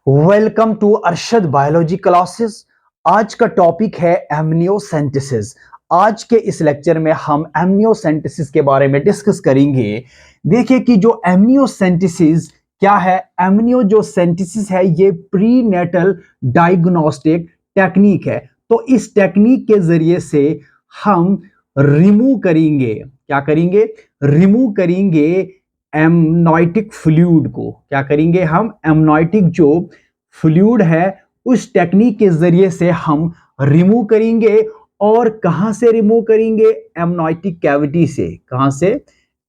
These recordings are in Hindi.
Welcome to Arshad biology classes. आज का टॉपिक है एमनियोसेंटेसिस। आज के इस लेक्चर में हम एमनियोसेंटेसिस के बारे में डिस्कस करेंगे। देखिए कि जो एमनियोसेंटेसिस क्या है। एमनियो जो सेंटेसिस है ये प्रीनेटल डायग्नोस्टिक टेक्निक है। तो इस टेक्निक के जरिए से हम रिमूव करेंगे, क्या करेंगे, रिमूव करेंगे एमनाइटिक फ्लूइड को। क्या करेंगे हम, एमनाइटिक जो फ्लूइड है उस टेक्निक के जरिए से हम रिमूव करेंगे। और कहां से रिमूव करेंगे, एमनाइटिक कैविटी से। कहां से,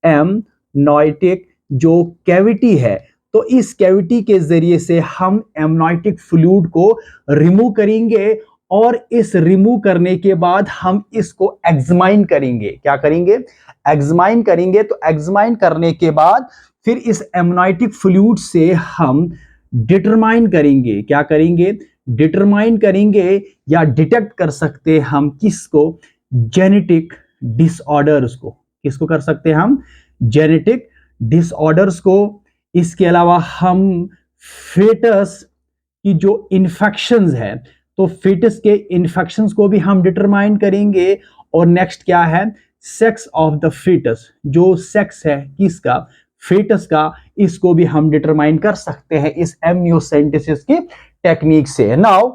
एमनाइटिक जो कैविटी है, तो इस कैविटी के जरिए से हम एमनाइटिक फ्लूइड को रिमूव करेंगे। और इस रिमूव करने के बाद हम इसको एग्जामाइन करेंगे। क्या करेंगे, एग्जामाइन करेंगे। तो एग्जामाइन करने के बाद फिर इस एमनाइटिक फ्लूइड से हम डिटरमाइन करेंगे। क्या करेंगे, डिटरमाइन करेंगे या डिटेक्ट कर सकते हम किसको, जेनेटिक डिसऑर्डर्स को। किसको कर सकते हैं हम, जेनेटिक डिसऑर्डर्स को। इसके अलावा हम फेटस की जो इन्फेक्शंस है, तो फेटस के इन्फेक्शंस को भी हम डिटरमाइन करेंगे। और नेक्स्ट क्या है, सेक्स ऑफ द फेटस, जो सेक्स है किसका, फेटस का, इसको भी हम डिटरमाइन कर सकते हैं इस एमनियोसेंटेसिस की टेक्निक से। नाउ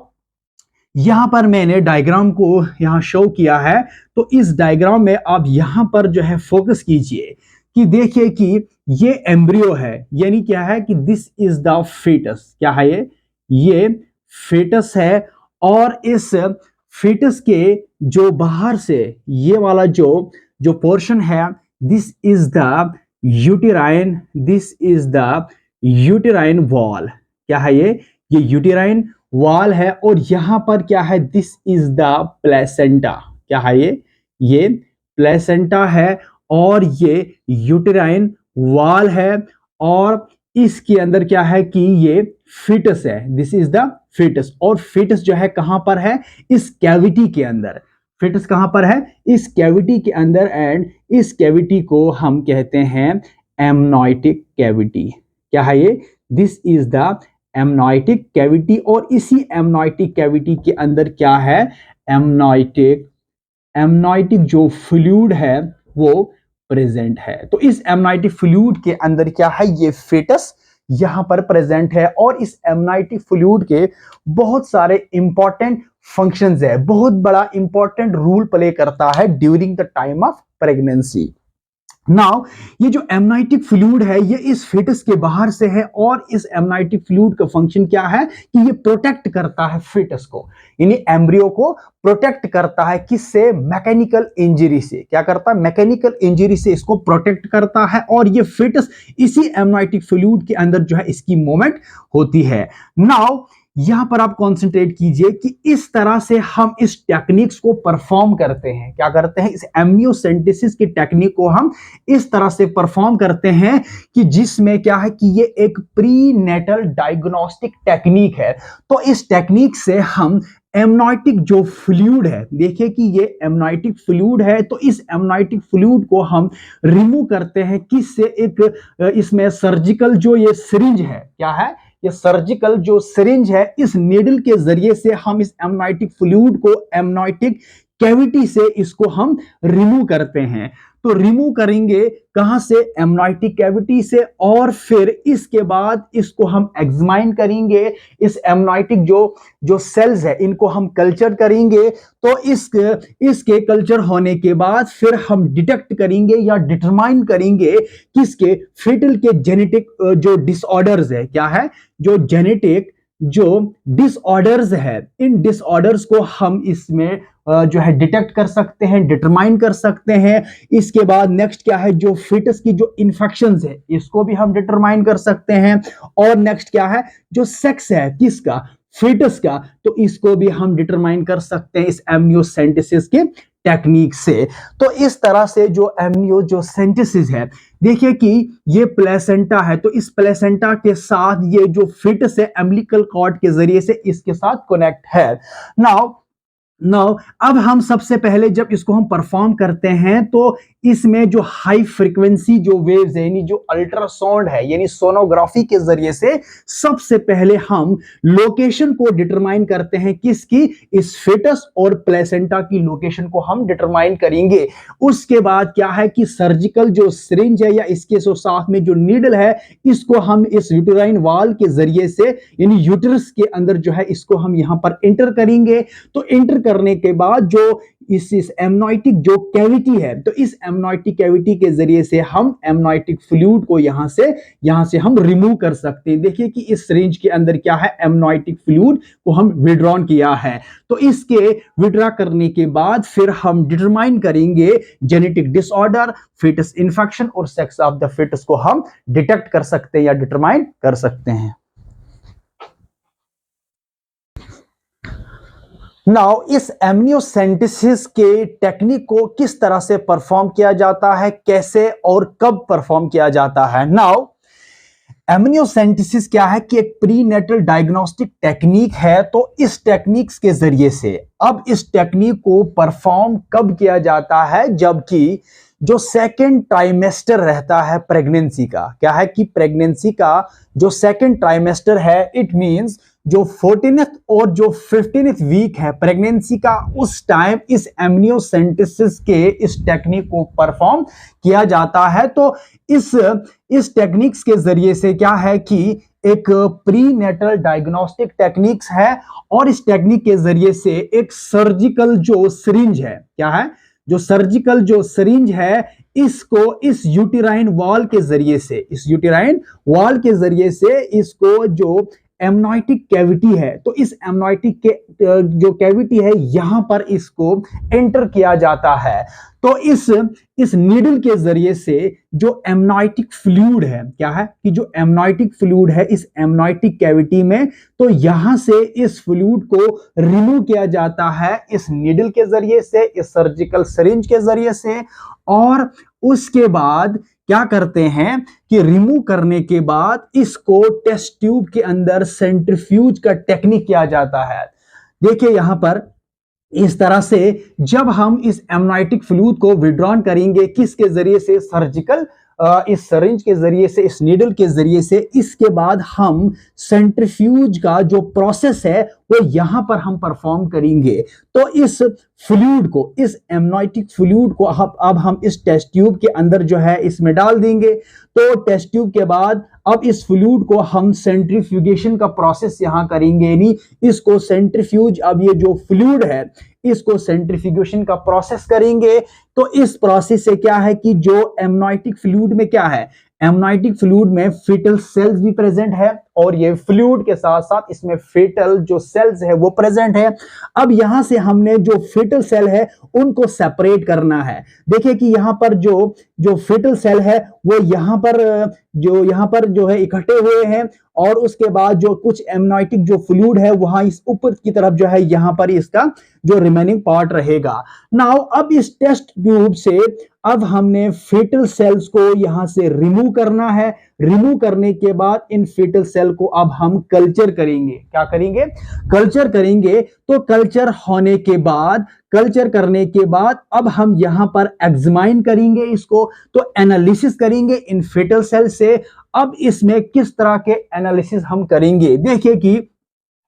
यहां पर मैंने डायग्राम को यहां शो किया है। तो इस डायग्राम में आप यहां पर जो है फोकस कीजिए कि देखिए कि ये एम्ब्रियो है, यानी क्या है कि दिस इज द फेटस। क्या है ये फेटस है। और इस फेटस के जो बाहर से ये वाला जो जो पोर्शन है, this is the uterine, this is the uterine wall. क्या है ये यूटेराइन वॉल है। और यहां पर क्या है, दिस इज द प्लेसेंटा। क्या है ये प्लेसेंटा है। और ये यूटेराइन वॉल है। और इसके अंदर क्या है कि ये फीटस है, दिस इज द फीटस। और फीटस जो है कहां पर है, इस कैविटी के अंदर। फीटस कहां पर है, इस कैविटी के अंदर। एंड इस कैविटी को हम कहते हैं एमनाइटिक कैविटी। क्या है ये, दिस इज द एमनाइटिक कैविटी। और इसी एमनाइटिक कैविटी के अंदर क्या है, एमनाइटिक जो फ्लूइड है वो प्रेजेंट है। तो इस एमनाइटिक फ्लूइड के अंदर क्या है, ये फेटस यहां पर प्रेजेंट है। और इस एमनाइटिक फ्लूइड के बहुत सारे इंपॉर्टेंट फंक्शंस है, बहुत बड़ा इंपॉर्टेंट रोल प्ले करता है during the time of pregnancy. Now ये जो एमनाइटिक फ्लूइड है ये इस फेटस के बाहर से है। और इस एमनाइटिक फ्लूइड का फंक्शन क्या है कि ये प्रोटेक्ट करता है फेटस को, यानी एम्ब्रियो को प्रोटेक्ट करता है। किससे, मैकेनिकल इंजरी से। क्या करता है, मैकेनिकल इंजरी से इसको प्रोटेक्ट करता है। और ये फेटस इसी एमनाइटिक फ्लूइड के अंदर जो है इसकी मूवमेंट होती है। नाउ यहां पर आप कंसंट्रेट कीजिए कि इस तरह से हम इस टेक्निक्स को परफॉर्म करते हैं। क्या करते हैं, इस एमनियोसेंटेसिस की टेक्निक को हम इस तरह से परफॉर्म करते हैं कि जिसमें क्या है कि ये एक प्रीनेटल डायग्नोस्टिक टेक्निक है। तो इस टेक्निक से हम एमनाइटिक जो फ्लूइड है, देखिए कि ये एमनाइटिक फ्लूइड है, तो इस एमनाइटिक फ्लूइड को हम रिमूव करते हैं। किससे, एक इसमें सर्जिकल जो ये सिरिंज है, क्या है, ये सर्जिकल जो सिरिंज है, इस नीडल के जरिए से हम इस एमनाइटिक फ्लूइड को एमनाइटिक कैविटी से इसको हम रिमूव करते हैं। तो रिमूव करेंगे कहां से, एमनाइटिक कैविटी से। और फिर इसके बाद इसको हम एग्जामाइन करेंगे। इस एमनाइटिक जो जो सेल्स है इनको हम कल्चर करेंगे। तो इसके कल्चर होने के बाद फिर हम डिटेक्ट करेंगे या डिटरमाइन करेंगे किसके, फेटल के जेनेटिक जो डिसऑर्डर्स है। क्या है, जो जेनेटिक जो डिसऑर्डर्स है, इन डिसऑर्डर्स को हम इसमें जो है डिटेक्ट कर सकते हैं, डिटरमाइन कर सकते हैं। इसके बाद नेक्स्ट क्या है, जो fetus की जो इंफेक्शंस है इसको भी हम डिटरमाइन कर सकते हैं। और नेक्स्ट क्या है, जो सेक्स है किसका, fetus का, तो इसको भी हम डिटरमाइन कर सकते हैं इस एमनियोसेंटेसिस के टेक्निक से। तो इस तरह से जो एमनियो जो सेंटेसिस है, देखिए कि ये प्लेसेंटा है, तो इस प्लेसेंटा के साथ ये जो fetus है एम्बिलिकल कॉर्ड के जरिए से इसके साथ कनेक्ट है। नाउ नाउ अब हम सबसे पहले जब इसको हम परफॉर्म करते हैं तो इसमें जो हाई फ्रीक्वेंसी जो वेव्स है यानी जो अल्ट्रासाउंड है यानी सोनोग्राफी के जरिए से सबसे पहले हम लोकेशन को डिटरमाइन करते हैं। किसकी? इस फेटस और प्लेसेंटा की लोकेशन को हम डिटरमाइन करेंगे। उसके बाद क्या है कि सर्जिकल जो सिरिंज है या इसके साथ में जो नीडल है इसको हम इस यूटेराइन वॉल के जरिए से यानी यूटरस के अंदर जो है इसको हम यहां पर एंटर करेंगे। तो एंटर करने के बाद जो इस एमनाइटिक जो कैविटी है तो इस एमनाइटिक कैविटी के जरिए से हम एमनाइटिक फ्लूइड को यहां से हम रिमूव कर सकते हैं। देखिए कि इस रेंज के अंदर क्या है, एमनाइटिक फ्लूइड को हम विड्रॉन किया है। तो इसके विड्रॉ करने के बाद फिर हम डिटरमाइन करेंगे जेनेटिक डिसऑर्डर, फेटस इंफेक्शन और सेक्स ऑफ द फेटस को हम डिटेक्ट कर सकते हैं या डिटरमाइन कर सकते हैं। नाउ इस एमनियोसेंटेसिस के टेक्निक को किस तरह से परफॉर्म किया जाता है, कैसे और कब परफॉर्म किया जाता है। नाउ एमनियोसेंटेसिस क्या है कि एक प्रीनेटल डायग्नोस्टिक टेक्निक है। तो इस टेक्निक्स के जरिए से अब इस टेक्निक को परफॉर्म कब किया जाता है, जबकि जो सेकेंड ट्राइमेस्टर रहता है प्रेगनेंसी का, क्या है कि प्रेगनेंसी का जो सेकेंड ट्राइमेस्टर है इट मींस जो 14th और जो 15th वीक है प्रेगनेंसी का, उस टाइम इस एमनियोसेंटेसिस के इस टेक्निक को परफॉर्म किया जाता है। तो इस टेक्निक्स के जरिए से क्या है कि एक प्रीनेटल डायग्नोस्टिक टेक्निक्स है और इस टेक्निक के जरिए से एक सर्जिकल जो सिरिंज है, क्या है, जो सर्जिकल जो सिरिंज है इसको इस यूटेराइन वॉल के जरिए से, इस यूटेराइन वॉल के जरिए से इसको जो एमनाइटिक कैविटी है तो इस एमनाइटिक के जो कैविटी है यहां पर इसको एंटर किया जाता है। तो इस नीडल के जरिए से जो एमनाइटिक फ्लूइड है, क्या है कि जो एमनाइटिक फ्लूइड है इस एमनाइटिक कैविटी में, तो यहां से इस फ्लूइड को रिमूव किया जाता है इस नीडल के जरिए से, इस सर्जिकल सिरिंज के जरिए से। और उसके बाद क्या करते हैं कि रिमूव करने के बाद इसको टेस्ट ट्यूब के अंदर सेंट्रीफ्यूज का टेक्निक किया जाता है। देखिए यहां पर इस तरह से जब हम इस एमनाइटिक फ्लूइड को विड्रॉन करेंगे, किसके जरिए से, सर्जिकल इस सिरिंज के जरिए से, इस नीडल के जरिए से, इसके बाद हम सेंट्रीफ्यूज का जो प्रोसेस है वो यहां पर हम परफॉर्म करेंगे। तो इस फ्लूइड को, इस एमनाइटिक फ्लूइड को अब हम इस टेस्ट ट्यूब के अंदर जो है इसमें डाल देंगे। तो टेस्ट ट्यूब के बाद अब इस फ्लूइड को हम सेंट्रीफ्यूगेशन का प्रोसेस यहां करेंगे, यानी इसको सेंट्रीफ्यूज, अब ये जो फ्लूइड है इसको सेंट्रीफ्यूगेशन का प्रोसेस करेंगे। तो इस प्रोसेस से क्या है कि जो एमनाइटिक फ्लूइड में क्या है, एमनाइटिक फ्लूइड में फेटल सेल्स भी प्रेजेंट है और ये फ्लूइड के साथ साथ इसमें फेटल जो सेल्स है वो प्रेजेंट है। अब यहां से हमने जो फेटल सेल है उनको सेपरेट करना है। देखिए कि यहां पर जो फेटल सेल है वो यहां पर जो है इकट्ठे हुए हैं और उसके बाद जो कुछ एमनाइटिक जो फ्लूइड है वहां इस ऊपर की तरफ जो है यहां पर इसका जो रिमेनिंग पार्ट रहेगा। नाउ अब इस टेस्ट ट्यूब से अब हमने फेटल सेल्स को यहां से रिमूव करना है। रिमूव करने के बाद इन फेटल सेल को अब हम कल्चर करेंगे। क्या करेंगे? कल्चर करेंगे। तो कल्चर होने के बाद, कल्चर करने के बाद अब हम यहां पर एग्जामाइन करेंगे इसको, तो एनालिसिस करेंगे इन फेटल सेल से। अब इसमें किस तरह के एनालिसिस हम करेंगे? देखिए कि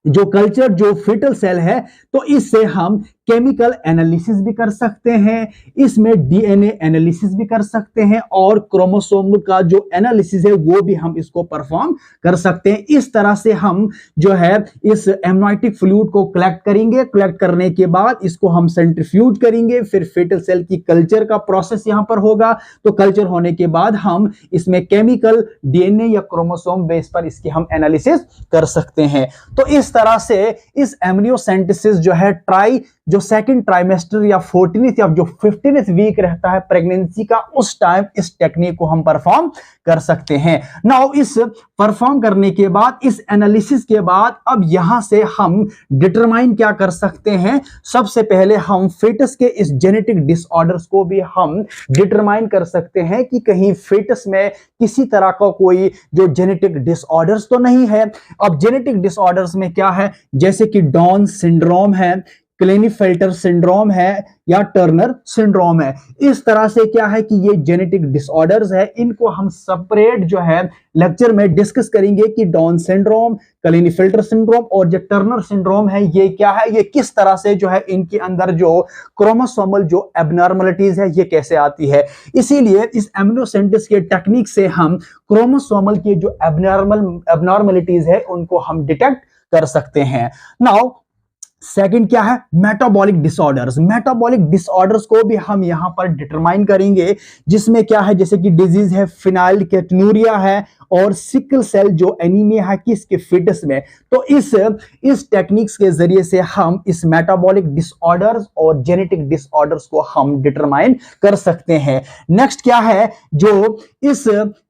जो कल्चर जो फेटल सेल है तो इससे हम केमिकल एनालिसिस भी कर सकते हैं, इसमें डीएनए एनालिसिस भी कर सकते हैं और क्रोमोसोम का जो एनालिसिस है वो भी हम इसको परफॉर्म कर सकते हैं। इस तरह से हम जो है इस एमनाइटिक फ्लूइड को कलेक्ट करेंगे। कलेक्ट करने के बाद इसको हम सेंट्रीफ्यूज करेंगे, फिर फेटल सेल की कल्चर का प्रोसेस यहां पर होगा। तो कल्चर होने के बाद हम इसमें केमिकल, डीएनए या क्रोमोसोम बेस पर इसकी हम एनालिसिस कर सकते हैं। तो इस तरह से इस एमनियोसेंटेसिस जो है जो सेकंड ट्राइमेस्टर या 14th या जो 15th वीक रहता है प्रेगनेंसी का, उस टाइम इस टेक्निक को हम परफॉर्म कर सकते हैं। नाउ इस परफॉर्म करने के बाद, इस एनालिसिस के बाद अब यहां से हम डिटरमाइन क्या कर सकते हैं, सबसे पहले हम फेटस के इस जेनेटिक डिसऑर्डर्स को भी हम डिटरमाइन कर सकते हैं कि कहीं फेटस में किसी तरह का कोई जो जेनेटिक डिसऑर्डर्स तो नहीं है। अब जेनेटिक डिसऑर्डर्स में क्या है, जैसे कि डाउन सिंड्रोम है, क्लेनीफेल्टर सिंड्रोम है या टर्नर सिंड्रोम है। इस तरह से क्या है कि ये जेनेटिक डिसऑर्डर्स है, इनको हम सेपरेट जो है लेक्चर में डिस्कस करेंगे कि डाउन सिंड्रोम, क्लेनीफेल्टर सिंड्रोम और जो टर्नर सिंड्रोम है ये क्या है, ये किस तरह से जो है इनके अंदर जो क्रोमोसोमल जो एबनॉर्मलिटीज है ये कैसे आती है। इसीलिए इस एमिनोसेंटेसिस के टेक्निक से हम क्रोमोसोमल के जो एबनॉर्मलिटीज है उनको हम डिटेक्ट कर सकते हैं। नाउ सेकंड क्या है, मेटाबॉलिक डिसऑर्डर्स। मेटाबॉलिक डिसऑर्डर्स को भी हम यहां पर डिटरमाइन करेंगे, जिसमें क्या है जैसे कि डिजीज है फिनाइलकेटोनुरिया है और सिकल सेल जो एनीमिया है किसके फिटस में। तो इस टेक्निक्स के जरिए से हम इस मेटाबॉलिक डिसऑर्डर्स और जेनेटिक डिसऑर्डर्स को हम डिटरमाइन कर सकते हैं। नेक्स्ट क्या है, जो इस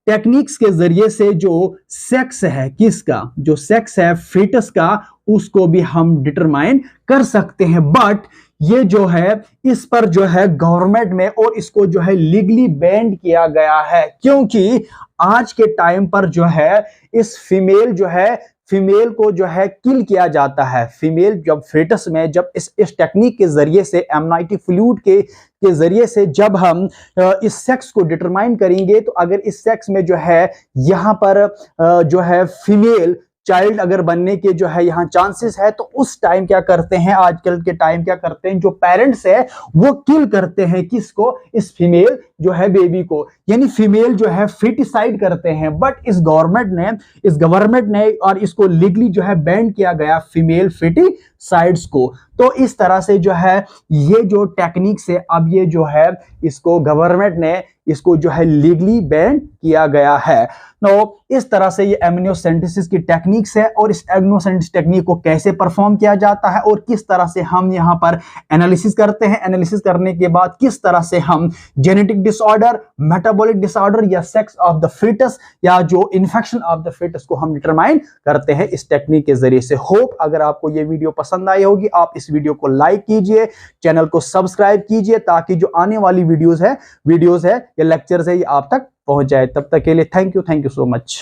टेक्निक्स के जरिए से जो सेक्स है किसका, जो सेक्स है फिटस का, उसको भी हम डिटरमाइन कर सकते हैं। बट ये जो है इस पर जो है गवर्नमेंट में और इसको जो है लीगली बैन किया गया है, क्योंकि आज के टाइम पर जो है इस फीमेल को जो है किल किया जाता है। फीमेल जब फेटस में जब इस टेक्निक के जरिए से एमनाइटिक फ्लूइड के जरिए से जब हम इस सेक्स को डिटरमाइन करेंगे, तो अगर इस सेक्स में जो है यहाँ पर जो है फीमेल चाइल्ड अगर बनने के जो है यहाँ चांसेस है, तो उस टाइम क्या करते हैं, आजकल के टाइम क्या करते हैं, जो पेरेंट्स है वो किल करते हैं किसको, इस फीमेल जो है बेबी को, यानी फीमेल जो है फिटिसाइड करते हैं। बट इस गवर्नमेंट ने और इसको लीगली जो है बैन किया गया फीमेल फिटिसाइड्स को। तो इस तरह से जो है ये जो टेक्निक से अब ये जो है इसको गवर्नमेंट ने इसको जो है लीगली बैन किया गया है। तो इस तरह से ये एमिनोसेंटेसिस की टेक्निक्स है और इस एमिनोसेंटेसिस टेक्निक को कैसे परफॉर्म किया जाता है और किस तरह से हम यहाँ पर एनालिसिस करते हैं। एनालिसिस करने के बाद किस तरह से हम जेनेटिक डिसऑर्डर, मेटाबॉलिक डिसऑर्डर या सेक्स ऑफ द फिटस या जो इन्फेक्शन ऑफ द फिटस को हम डिटरमाइन करते हैं इस टेक्निक के जरिए से। होप अगर आपको ये वीडियो पसंद आई होगी, आप इस वीडियो को लाइक कीजिए, चैनल को सब्सक्राइब कीजिए, ताकि जो आने वाली वीडियोस है या लेक्चर्स है ये आप तक पहुंच जाए। तब तक के लिए थैंक यू सो मच।